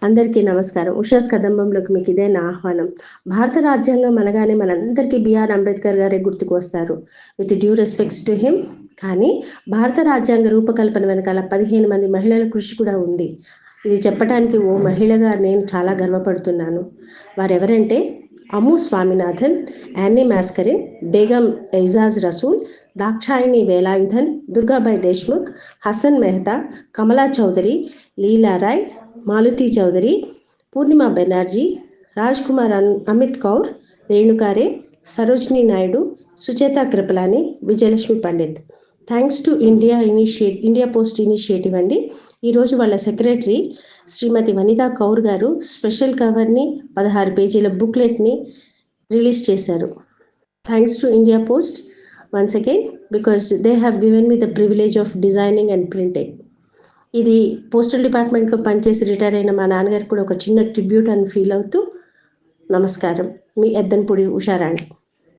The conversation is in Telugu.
అందరికీ నమస్కారం. ఉషాస్ కదంబంలోకి మీకు ఇదే నా ఆహ్వానం. భారత రాజ్యాంగం అనగానే మనందరికీ బిఆర్ అంబేద్కర్ గారే గుర్తుకు వస్తారు. With due respects to him. కానీ భారత రాజ్యాంగ రూపకల్పన వెనకాల 15 మంది మహిళల కృషి కూడా ఉంది. ఇది చెప్పడానికి ఓ మహిళగా నేను చాలా గర్వపడుతున్నాను. వారెవరంటే Ammu Swaminathan, Annie Mascarene, Begum Aizaz Rasul, Dakshayani Velayudhan, Durgabai Deshmukh, Hasan Mehta, Kamala Chaudhari, Leela Roy, Malati Chaudhari, Purnima Banerjee, Raj Kumar Amit Kaur, Renuka Ray, Sarojini Naidu, Sucheta Kripalani, Vijayalakshmi Pandit. Thanks to India post initiative అండి. ఈరోజు వాళ్ళ సెక్రటరీ శ్రీమతి వనితా కౌర్ గారు స్పెషల్ కవర్ని 16 పేజీల బుక్లెట్ని రిలీజ్ చేశారు. Thanks to India post once again because they have given me the privilege of designing and printing. ఇది పోస్టల్ డిపార్ట్మెంట్లో పనిచేసి రిటైర్ అయిన మా నాన్నగారికి కూడా ఒక చిన్న ట్రిబ్యూట్ అని ఫీల్ అవుతూ నమస్కారం. మీ ఎద్దన్పూడి ఉషారాణి.